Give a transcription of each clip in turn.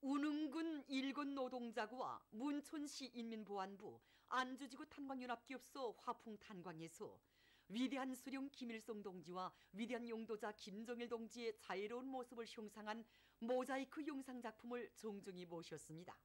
운흥군 일군 노동자구와 문촌시 인민보안부, 안주지구 탄광연합기업소 화풍탄광에서 위대한 수령 김일성 동지와 위대한 용도자 김정일 동지의 자애로운 모습을 형상한 모자이크 영상작품을 정중히 모셨습니다.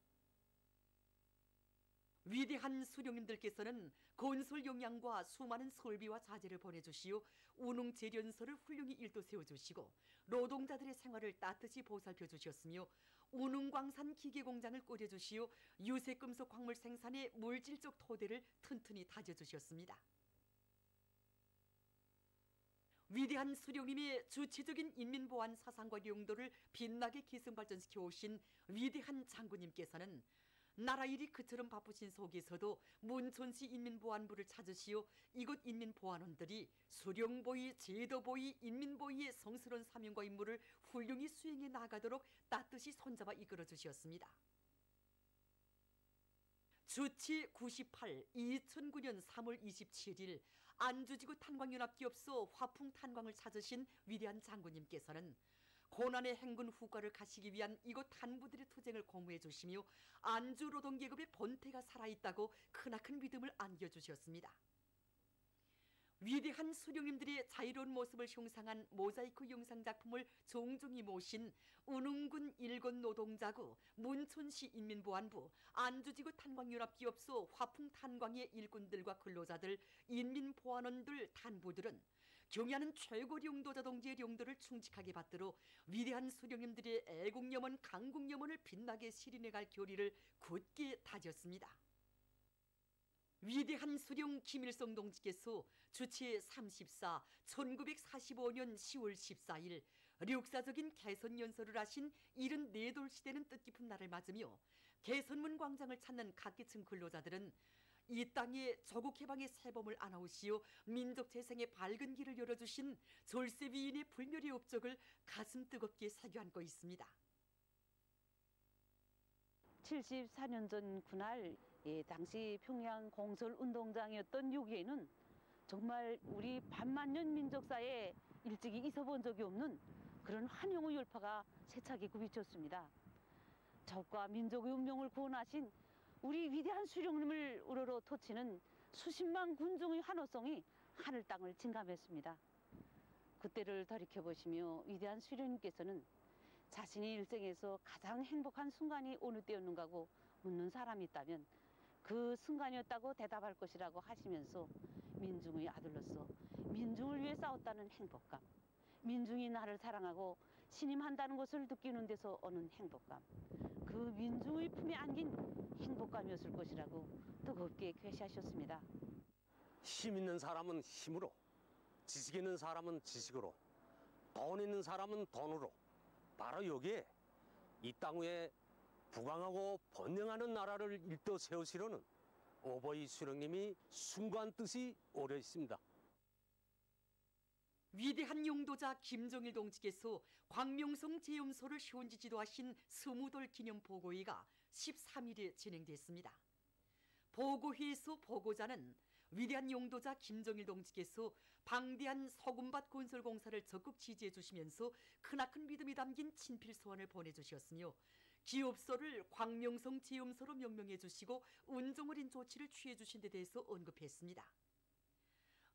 위대한 수령님들께서는 건설 역량과 수많은 설비와 자재를 보내주시어 운흥 재련소를 훌륭히 일도 세워주시고 노동자들의 생활을 따뜻히 보살펴 주셨으며 운흥광산 기계공장을 꾸려주시어 유색금속 광물 생산의 물질적 토대를 튼튼히 다져주셨습니다. 위대한 수령님의 주체적인 인민보안 사상과 용도를 빛나게 기승발전시켜 오신 위대한 장군님께서는 나라 일이 그처럼 바쁘신 속에서도 문촌시 인민보안부를 찾으시어 이곳 인민보안원들이 수령보위, 제도보위, 인민보위의 성스러운 사명과 임무를 훌륭히 수행해 나가도록 따뜻이 손잡아 이끌어 주셨습니다. 주치 98 2009년 3월 27일 안주지구 탄광연합기업소 화풍탄광을 찾으신 위대한 장군님께서는 고난의 행군 후과를 가시기 위한 이곳 탄부들의 투쟁을 고무해 주시며 안주 노동계급의 본태가 살아있다고 크나큰 믿음을 안겨주셨습니다. 위대한 수령님들의 자유로운 모습을 형상한 모자이크 영상작품을 정중히 모신 운흥군 일군 노동자구, 문촌시 인민보안부, 안주지구 탄광연합기업소 화풍탄광의 일꾼들과 근로자들, 인민보안원들, 탄부들은 경의하는 최고 용도자 동지의 용도를 충직하게 받들어 위대한 수령님들의 애국염원, 강국염원을 빛나게 실현해갈 교리를 굳게 다졌습니다. 위대한 수령 김일성 동지께서 주치 34 1945년 10월 14일 역사적인 개선연설을 하신 74돌 시대는 뜻깊은 날을 맞으며 개선문 광장을 찾는 각계층 근로자들은 이 땅에 조국 해방의 새봄을 안아오시어 민족 재생의 밝은 길을 열어주신 졸세 위인의 불멸의 업적을 가슴 뜨겁게 새겨안고 있습니다. 74년 전 그날 당시 평양 공설운동장이었던 여기에는 정말 우리 반만년 민족사에 일찍이 있어본 적이 없는 그런 환영의 열파가 세차게 굽이쳤습니다. 적과 민족의 운명을 구원하신 우리 위대한 수령님을 우러러 토치는 수십만 군중의 환호성이 하늘 땅을 진감했습니다. 그때를 돌이켜보시며 위대한 수령님께서는 자신이 일생에서 가장 행복한 순간이 어느 때였는가고 묻는 사람이 있다면 그 순간이었다고 대답할 것이라고 하시면서 민중의 아들로서 민중을 위해 싸웠다는 행복감, 민중이 나를 사랑하고 신임한다는 것을 느끼는 데서 오는 행복감, 그 민중의 품에 안긴 행복감이었을 것이라고 뜨겁게 계시하셨습니다. 힘 있는 사람은 힘으로, 지식 있는 사람은 지식으로, 돈 있는 사람은 돈으로, 바로 여기에 이 땅 위에 부강하고 번영하는 나라를 일떠 세우시려는 오보이 수령님이 숭고한 뜻이 오려 있습니다. 위대한 용도자 김정일 동지께서 광명성 제염소를 현지 지도하신 20돌 기념 보고회가 13일에 진행됐습니다. 보고회에서 보고자는 위대한 용도자 김정일 동지께서 방대한 서군밭 건설 공사를 적극 지지해 주시면서 크나큰 믿음이 담긴 친필 소원을 보내주셨으며 기업소를 광명성 제염소로 명명해 주시고 운정어린 조치를 취해 주신 데 대해서 언급했습니다.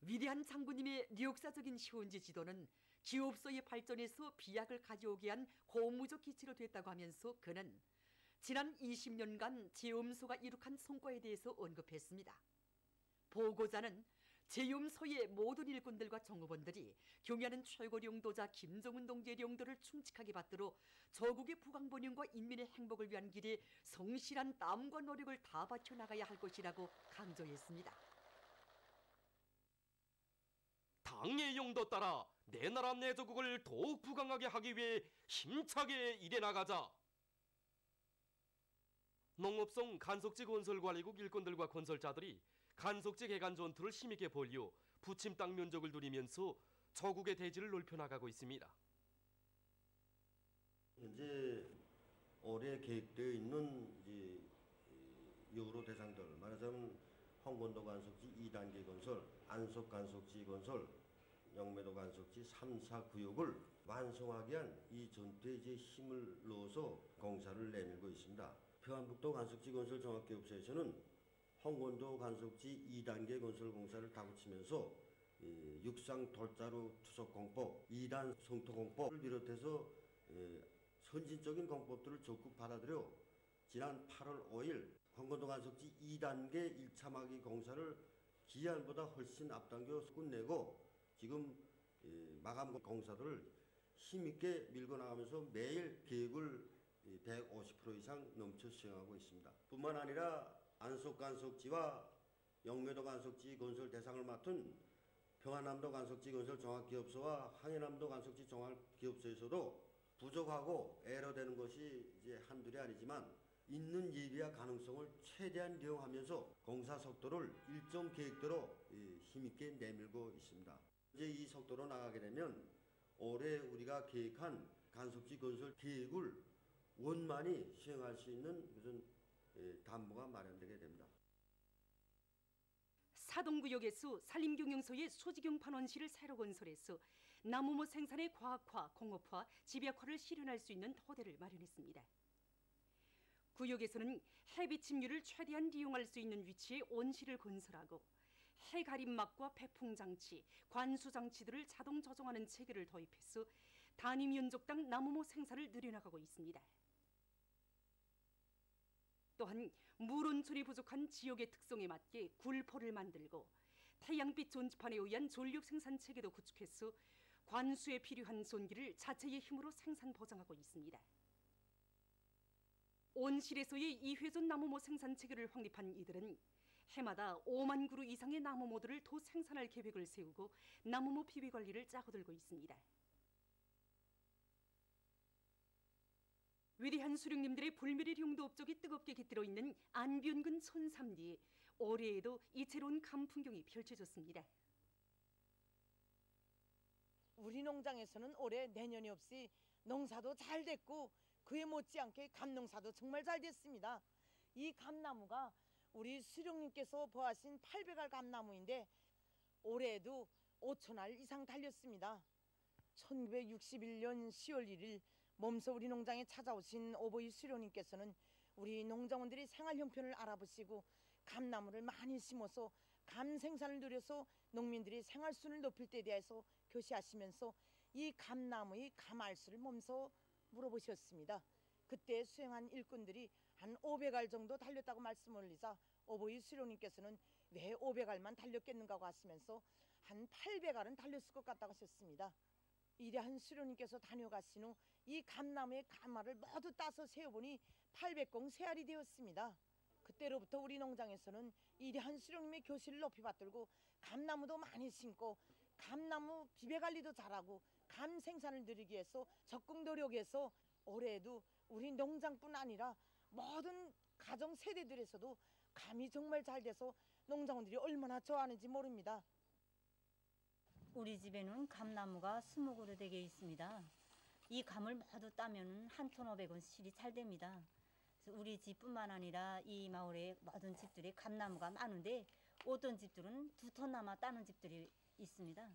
위대한 장군님의 역사적인 현지 지도는 기업소의 발전에서 비약을 가져오게 한 고무적 기치로 됐다고 하면서 그는 지난 20년간 제염소가 이룩한 성과에 대해서 언급했습니다. 보고자는 제염소의 모든 일꾼들과 종업원들이 경의하는 최고 용도자 김정은 동지의 용도를 충직하게 받들어 조국의 부강번영과 인민의 행복을 위한 길에 성실한 땀과 노력을 다 바쳐 나가야 할 것이라고 강조했습니다. 당의 용도 따라 내 나라 내 조국을 더욱 부강하게 하기 위해 힘차게 일해 나가자. 농업성 간속지 건설관리국 일꾼들과 건설자들이 간속지 개간 전투를 힘있게 벌여 부침 땅 면적을 누리면서 조국의 대지를 넓혀나가고 있습니다. 현재 올해 계획되어 있는 여러 대상들, 말하자면 홍건도 간속지 2단계 건설, 안속 간속지 건설, 영매도 간속지 3, 4 구역을 완성하기 위한 이 전투에 이제 힘을 넣어서 공사를 내밀고 있습니다. 평안북도 간석지 건설 종합기업소에서는 홍건도 간석지 2단계 건설 공사를 다붙이면서 육상 돌자루 투석 공법, 2단 성토 공법을 비롯해서 선진적인 공법들을 적극 받아들여 지난 8월 5일 홍건도 간석지 2단계 1차 마기 공사를 기한보다 훨씬 앞당겨 끝내고 지금 마감 공사들을 힘있게 밀고 나가면서 매일 계획을 150% 이상 넘쳐 수행하고 있습니다. 뿐만 아니라 안속 간석지와 영매도 간석지 건설 대상을 맡은 평안남도 간석지 건설 종합기업소와 항해남도 간석지 종합기업소에서도 부족하고 애로되는 것이 이제 한둘이 아니지만 있는 예비와 가능성을 최대한 이용하면서 공사 속도를 일정 계획대로 힘있게 내밀고 있습니다. 이제 이 속도로 나가게 되면 올해 우리가 계획한 간석지 건설 계획을 원만히 수행할 수 있는 무슨 담보가 마련되게 됩니다. 사동구역에서 산림경영소의 소지경 반원시를 새로 건설해서 나무모 생산의 과학화, 공업화, 집약화를 실현할 수 있는 토대를 마련했습니다. 구역에서는 해비 침유를 최대한 이용할 수 있는 위치에 온실을 건설하고 해가림막과 배풍장치, 관수장치들을 자동 조정하는 체계를 도입해서 단위 면적당 나무모 생산을 늘려나가고 있습니다. 또한 물 온천이 부족한 지역의 특성에 맞게 굴포를 만들고 태양빛 전지판에 의한 전력 생산 체계도 구축해서 관수에 필요한 전기를 자체의 힘으로 생산 보장하고 있습니다. 온실에서의 이회전 나무모 생산 체계를 확립한 이들은 해마다 5만 그루 이상의 나무모들을 더 생산할 계획을 세우고 나무모 비비 관리를 짜고들고 있습니다. 위대한 수령님들의 불멸의 용도 업적이 뜨겁게 깃들어 있는 안변군 촌삼리에 올해에도 이채로운 감 풍경이 펼쳐졌습니다. 우리 농장에서는 올해 내년이 없이 농사도 잘 됐고 그에 못지않게 감농사도 정말 잘 됐습니다. 이 감나무가 우리 수령님께서 보하신 800알 감나무인데 올해에도 5,000알 이상 달렸습니다. 1961년 10월 1일 몸소 우리 농장에 찾아오신 오보이 수령님께서는 우리 농장원들이 생활 형편을 알아보시고 감나무를 많이 심어서 감 생산을 늘려서 농민들이 생활순을 높일 때에 대해서 교시하시면서 이 감나무의 감알수를 몸소 물어보셨습니다. 그때 수행한 일꾼들이 한 500알 정도 달렸다고 말씀을 올리자 오보이 수령님께서는 왜 500알만 달렸겠는가 하시면서 한 800알은 달렸을 것 같다고 하셨습니다. 이래한 수령님께서 다녀가신 후 이 감나무의 감알을 모두 따서 세어보니 803알이 되었습니다. 그때로부터 우리 농장에서는 이래한 수령님의 교실을 높이 받들고 감나무도 많이 심고 감나무 비배관리도 잘하고 감 생산을 늘리기 위해서 적극 노력해서 올해에도 우리 농장뿐 아니라 모든 가정 세대들에서도 감이 정말 잘 돼서 농장원들이 얼마나 좋아하는지 모릅니다. 우리 집에는 감나무가 20그루 되게 있습니다. 이 감을 모두 따면 1,500원 실이 잘 됩니다. 그래서 우리 집뿐만 아니라 이 마을에 모든 집들이 감나무가 많은데 어떤 집들은 2톤나마 따는 집들이 있습니다.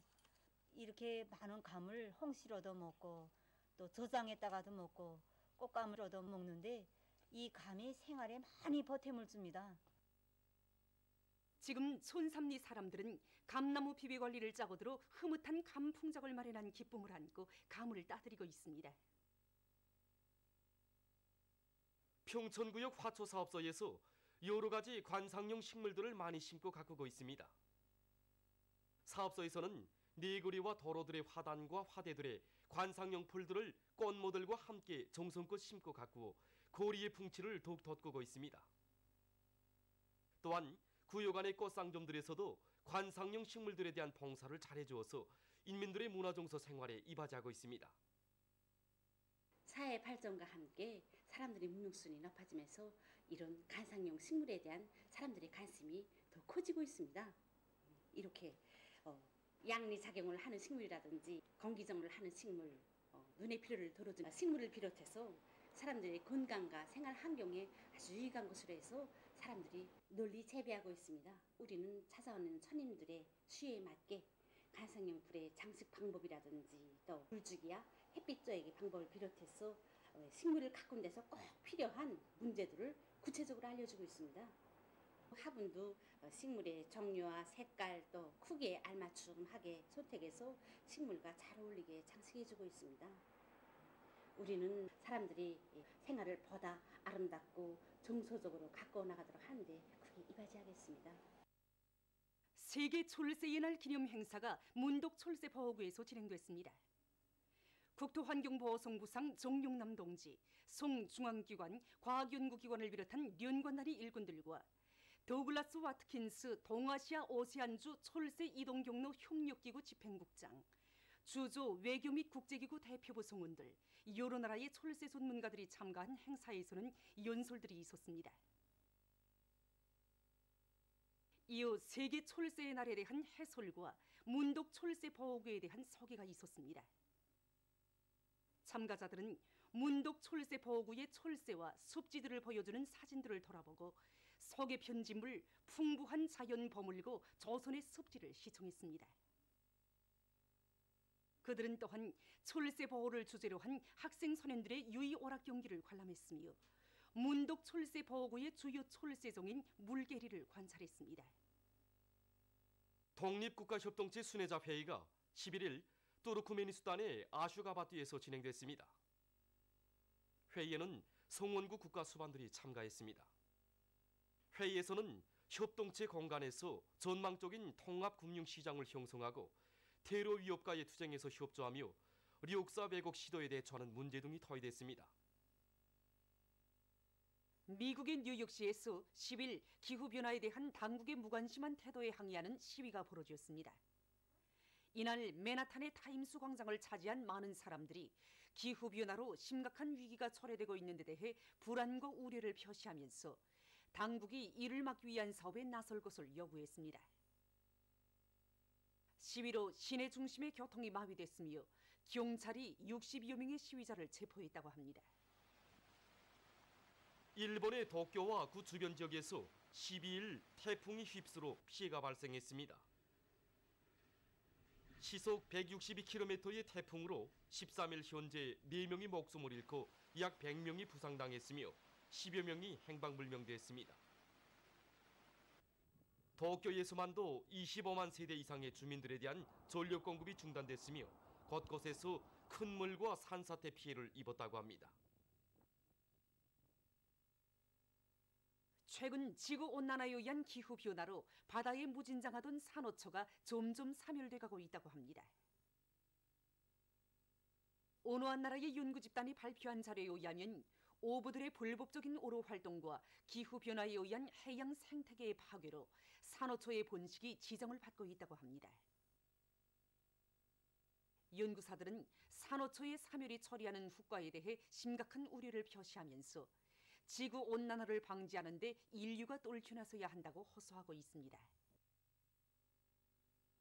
이렇게 많은 감을 홍시로도 먹고 또 저장했다가도 먹고 꽃감을 얻어 먹는데 이 감이 생활에 많이 보탬을 줍니다. 지금 촌삼리 사람들은 감나무 비비 관리를 짜고 들어 흐뭇한 감 풍작을 마련한 기쁨을 안고 감을 따드리고 있습니다. 평천구역 화초사업소에서 여러 가지 관상용 식물들을 많이 심고 가꾸고 있습니다. 사업소에서는 네거리와 도로들의 화단과 화대들의 관상용 풀들을 꽃모들과 함께 정성껏 심고 가꾸어 거리의 풍치를 더욱 돋구고 있습니다. 또한 구역 안의 꽃상점들에서도 관상용 식물들에 대한 봉사를 잘해주어서 인민들의 문화정서 생활에 이바지하고 있습니다. 사회 발전과 함께 사람들의 문명순이 높아지면서 이런 관상용 식물에 대한 사람들의 관심이 더 커지고 있습니다. 이렇게 양리작용을 하는 식물이라든지 공기정을 하는 식물, 눈의 피로를 덜어주는 식물을 비롯해서 사람들의 건강과 생활 환경에 아주 유익한 것으로 해서 사람들이 널리 재배하고 있습니다. 우리는 찾아오는 손님들의 수요에 맞게 관상용 불의 장식 방법이라든지 또 불주기와 햇빛 쬐기 방법을 비롯해서 식물을 가꾼 데서 꼭 필요한 문제들을 구체적으로 알려주고 있습니다. 화분도 식물의 종류와 색깔 또 크기에 알맞춤하게 선택해서 식물과 잘 어울리게 장식해주고 있습니다. 우리는 사람들이 생활을 보다 아름답고 정서적으로 가꾸어 나가도록 하는데 크게 이바지하겠습니다. 세계 철새의 날 기념 행사가 문덕 철새보호구에서 진행됐습니다. 국토환경보호성부상 정용남 동지, 송중앙기관, 과학연구기관을 비롯한 연관단위 일꾼들과 더글라스 와트킨스 동아시아 오세안주 철새 이동 경로 협력기구 집행국장, 주조 외교 및 국제기구 대표부 성원들, 여러 나라의 철새 전문가들이 참가한 행사에서는 연설들이 있었습니다. 이어 세계 철새의 날에 대한 해설과 문덕 철새 보호구에 대한 소개가 있었습니다. 참가자들은 문덕 철새 보호구의 철새와 습지들을 보여주는 사진들을 돌아보고 소개 편집물 풍부한 자연 버물고 조선의 습지를 시청했습니다. 그들은 또한 철새 보호를 주제로 한 학생 소년들의 유의 오락 경기를 관람했으며 문덕 철새 보호구의 주요 철새종인 물개리를 관찰했습니다. 독립국가협동체 순회자 회의가 11일 투르크메니스탄의 아슈가바트에서 진행됐습니다. 회의에는 성원구 국가수반들이 참가했습니다. 회의에서는 협동체 공간에서 전망적인 통합금융시장을 형성하고 테러 위협과의 투쟁에서 협조하며 리옥사 왜곡 시도에 대처하는 문제 등이 토의됐습니다. 미국의 뉴욕시에서 10일 기후변화에 대한 당국의 무관심한 태도에 항의하는 시위가 벌어졌습니다. 이날 맨하탄의 타임스 광장을 차지한 많은 사람들이 기후변화로 심각한 위기가 초래되고 있는 데 대해 불안과 우려를 표시하면서 당국이 이를 막기 위한 사업에 나설 것을 요구했습니다. 시위로 시내 중심의 교통이 마비됐으며 경찰이 60여 명의 시위자를 체포했다고 합니다. 일본의 도쿄와 그 주변 지역에서 12일 태풍이 휩쓸어 피해가 발생했습니다. 시속 162km의 태풍으로 13일 현재 4명이 목숨을 잃고 약 100명이 부상당했으며 10여 명이 행방불명됐습니다. 도쿄에서만도 25만 세대 이상의 주민들에 대한 전력 공급이 중단됐으며 곳곳에서 큰 물과 산사태 피해를 입었다고 합니다. 최근 지구온난화에 의한 기후변화로 바다에 무진장하던 산호초가 점점 사멸돼가고 있다고 합니다. 어느 한 나라의 연구집단이 발표한 자료에 의하면 어부들의 불법적인 어로 활동과 기후변화에 의한 해양 생태계의 파괴로 산호초의 번식이 지정을 받고 있다고 합니다. 연구사들은 산호초의 사멸이 초래하는 후과에 대해 심각한 우려를 표시하면서 지구온난화를 방지하는 데 인류가 떨쳐나서야 한다고 호소하고 있습니다.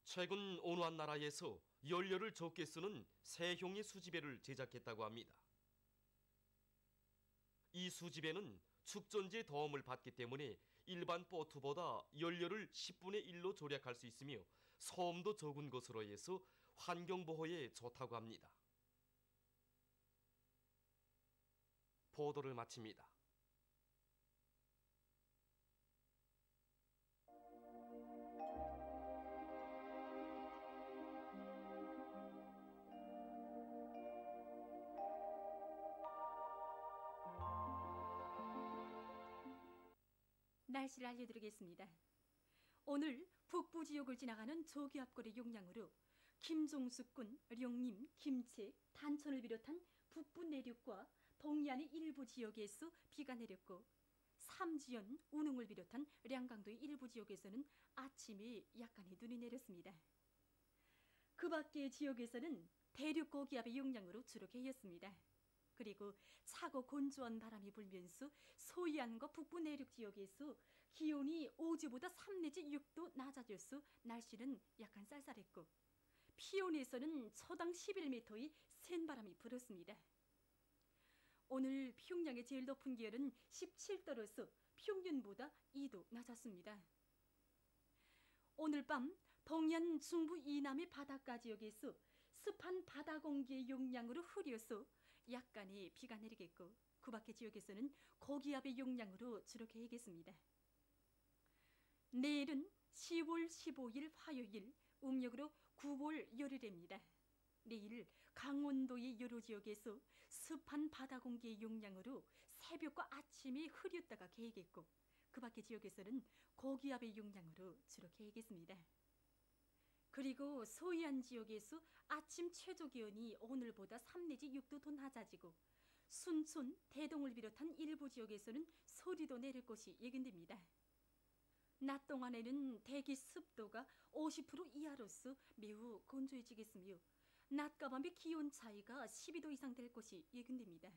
최근 어느 한 나라에서 연료를 적게 쓰는 새형의 수지배를 제작했다고 합니다. 이 수지배는 축전지의 도움을 받기 때문에 일반 보트보다 연료를 10분의 1로 절약할 수 있으며 소음도 적은 것으로 해서 환경보호에 좋다고 합니다. 보도를 마칩니다. 날씨를 알려드리겠습니다. 오늘 북부 지역을 지나가는 저기압골의 영향으로 김종숙군, 령림, 김책, 단천을 비롯한 북부 내륙과 동해안의 일부 지역에서 비가 내렸고 삼지연, 운흥을 비롯한 량강도의 일부 지역에서는 아침에 약간의 눈이 내렸습니다. 그 밖의 지역에서는 대륙 고기압의 영향으로 주로 개였습니다. 그리고 차고 건조한 바람이 불면서 소해안과 북부 내륙 지역에서 기온이 어제보다 3 내지 6도 낮아져서 날씨는 약간 쌀쌀했고 피온에서는 초당 11m의 센 바람이 불었습니다. 오늘 평양의 제일 높은 기온은 17도로서 평년보다 2도 낮았습니다. 오늘 밤 동해안 중부 이남의 바닷가 지역에서 습한 바다 공기의 용량으로 흐려서 약간의 비가 내리겠고, 그 밖의 지역에서는 고기압의 용량으로 주로 개겠습니다. 내일은 10월 15일 화요일, 음력으로 9월 열흘입니다. 내일 강원도의 여러 지역에서 습한 바다 공기의 용량으로 새벽과 아침이 흐렸다가 개겠고, 그 밖의 지역에서는 고기압의 용량으로 주로 개겠습니다. 그리고 서해안 지역에서 아침 최저 기온이 오늘보다 3 내지 6도 더 낮아지고, 순천, 대동을 비롯한 일부 지역에서는 서리도 내릴 것이 예견됩니다. 낮 동안에는 대기 습도가 50% 이하로서 매우 건조해지겠으며, 낮과 밤의 기온 차이가 12도 이상 될 것이 예견됩니다.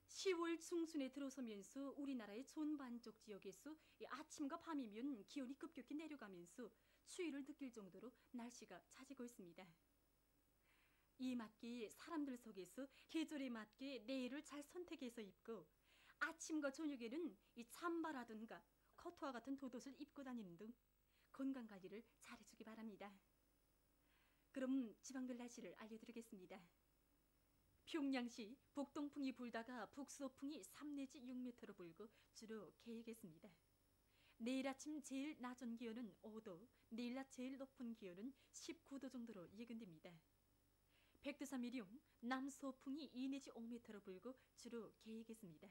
10월 중순에 들어서면서 우리나라의 전반적 지역에서 아침과 밤이면 기온이 급격히 내려가면서 추위를 느낄 정도로 날씨가 차지고 있습니다. 이 맞게 사람들 속에서 계절에 맞게 내일을 잘 선택해서 입고, 아침과 저녁에는 이 잠바라든가 코트와 같은 돗옷을 입고 다니는 등 건강관리를 잘해주기 바랍니다. 그럼 지방별 날씨를 알려드리겠습니다. 평양시 북동풍이 불다가 북서풍이 3 내지 6m로 불고 주로 개겠습니다. 내일 아침 제일 낮은 기온은 5도, 내일 낮 제일 높은 기온은 19도 정도로 예견됩니다. 백두산 미령 남서풍이 2 내지 5m로 불고 주로 개겠습니다.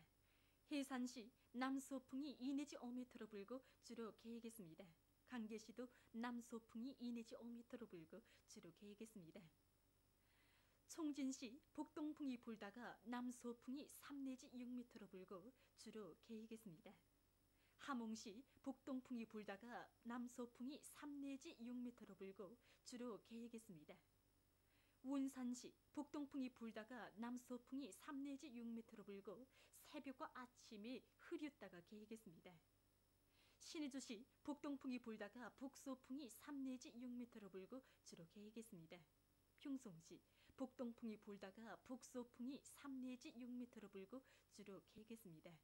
해산시 남서풍이 2 내지 5m로 불고 주로 개겠습니다. 강계시도 남서풍이 2 내지 5m로 불고 주로 개겠습니다. 총진시 북동풍이 불다가 남서풍이 3 내지 6m로 불고 주로 개겠습니다. 함흥시 북동풍이 불다가 남서풍이 3 내지 6m로 불고 주로 개겠습니다. 운산시 북동풍이 불다가 남서풍이 3 내지 6m로 불고 새벽과 아침에 흐렸다가 개겠습니다. 신의주시 북동풍이 불다가 북서풍이 3 내지 6m로 불고 주로 개겠습니다. 평송시 북동풍이 불다가 북서풍이 3 내지 6m로 불고 주로 개겠습니다.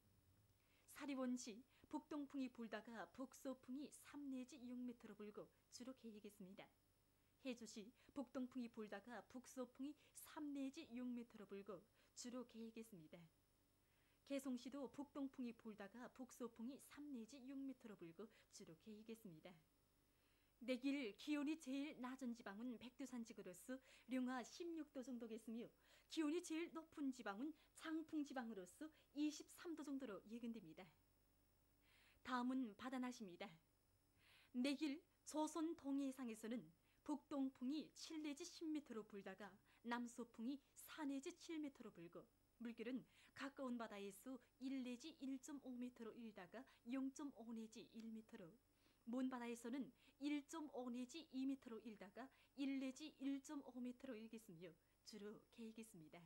사리원시 북동풍이 불다가 북서풍이 3 내지 6m로 불고 주로 개겠습니다. 해주시 북동풍이 불다가 북서풍이 3 내지 6m로 불고 주로 개겠습니다. 개송시도 북동풍이 불다가 북서풍이 3 내지 6m로 불고 주로 개겠습니다. 내일 기온이 제일 낮은 지방은 백두산지구로서 령하 16도 정도겠으며, 기온이 제일 높은 지방은 장풍지방으로서 23도 정도로 예견됩니다. 다음은 바다 날씨입니다. 내일 조선 동해상에서는 북동풍이 7 내지 10m로 불다가 남서풍이 4 내지 7m로 불고, 물결은 가까운 바다에서 1 내지 1.5m로 일다가 0.5 내지 1m로, 먼 바다에서는 1.5 내지 2m로 일다가 1 내지 1.5m로 일겠으며 주로 개겠습니다.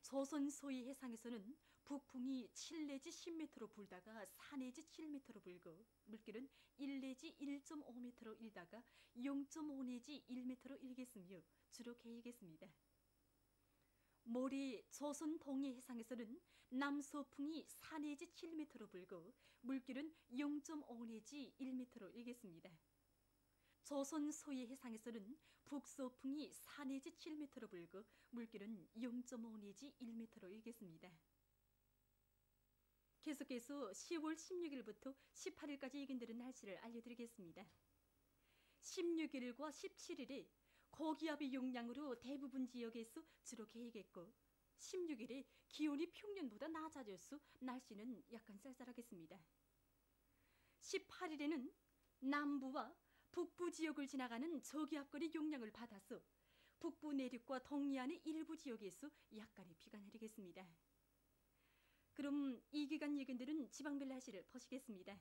조선 서해 해상에서는 북풍이 7 내지 10m로 불다가 4 내지 7m로 불고, 물결은 1 내지 1.5m로 일다가 0.5 내지 1m로 일겠으며 주로 개겠습니다. 모레 조선 동해 해상에서는 남서풍이 4 내지 7m로 불고, 물결은 0.5 내지 1m로 일겠습니다. 조선 서해 해상에서는 북서풍이 4 내지 7m로 불고, 물결은 0.5 내지 1m로 일겠습니다. 계속해서 10월 16일부터 18일까지 예견되는 날씨를 알려드리겠습니다. 16일과 17일에 고기압의 용량으로 대부분 지역에서 주로 개겠고, 16일에 기온이 평년보다 낮아져서 날씨는 약간 쌀쌀하겠습니다. 18일에는 남부와 북부 지역을 지나가는 저기압거리 용량을 받아서 북부 내륙과 동해안의 일부 지역에서 약간의 비가 내리겠습니다. 그럼 이 기간 예견들은 지방별 날씨를 보시겠습니다.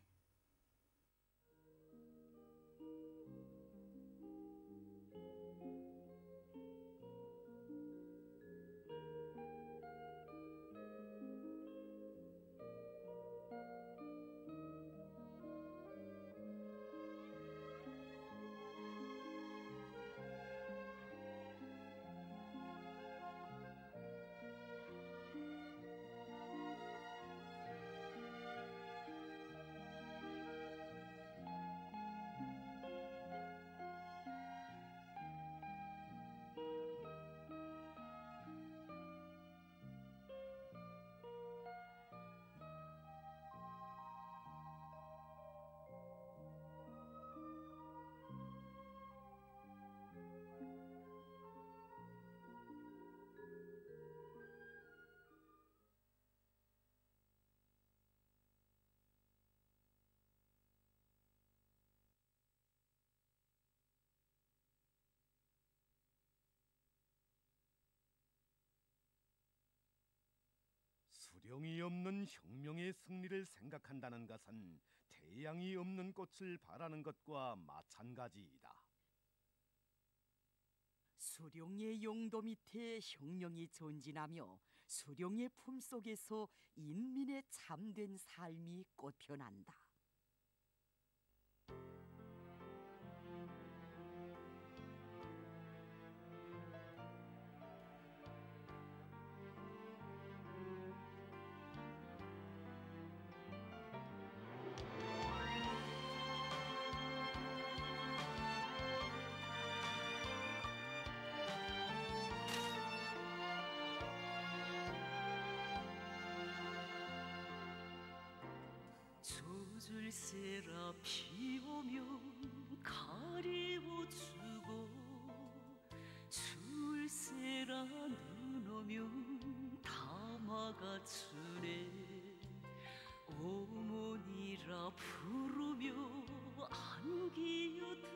수령이 없는 혁명의 승리를 생각한다는 것은 태양이 없는 꽃을 바라는 것과 마찬가지이다. 수령의 용도 밑에 혁명이 전진하며 수령의 품속에서 인민의 참된 삶이 꽃펴난다. 줄세라 피오면 가리워주고 줄세라 눈 오면 담아가주네. 어머니라 부르며 안기어드는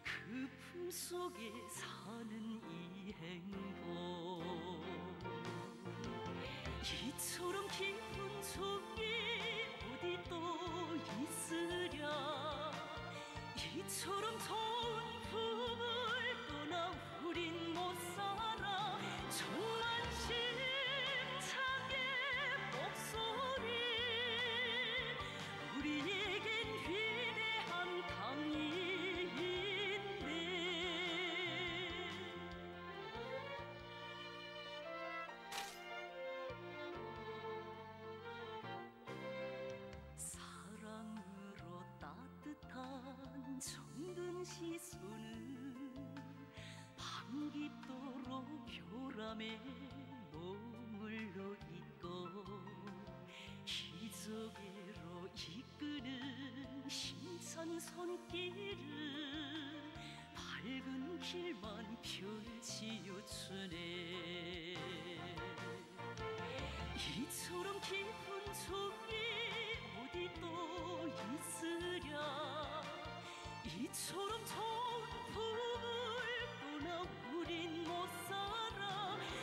그 품속에 사는 이 행복. 이처럼 깊은 종이 어디 또 있으랴. 이처럼 좋은 품을 떠나 우린 못 살아. 천만심창의 목소리 우리에겐 위대한 당이 있네. 사랑으로 따뜻한 정든 시선은 밤깊도록 교람에 머물러 있고 기적으로 이끄는 힘찬 손길은 밝은 길만 펼치어 주네. 이처럼 깊은 종이 어디 또 있으랴. 이처럼 좋은 품을 떠나 우린 못 살아.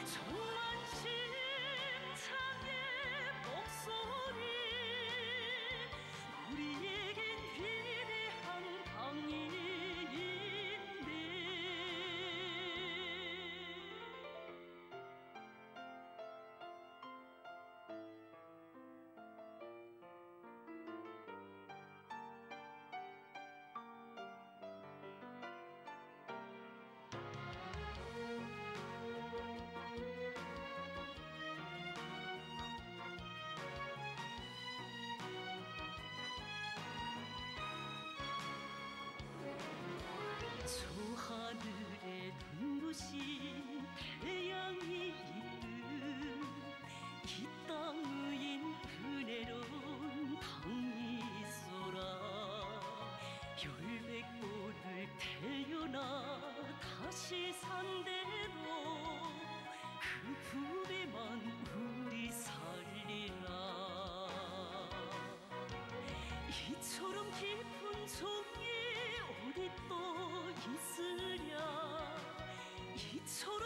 천만심창의 목소리 우리에겐 위대한 당이 있네. 저 하늘에 눈부신 태양이 있듯 이 땅의 은혜로운 당이 있어라. 열백번을 태어나 다시 산대도 그 품에만 우리 살리라. 이처럼 깊은 종이 어디 또 있으랴. 이처럼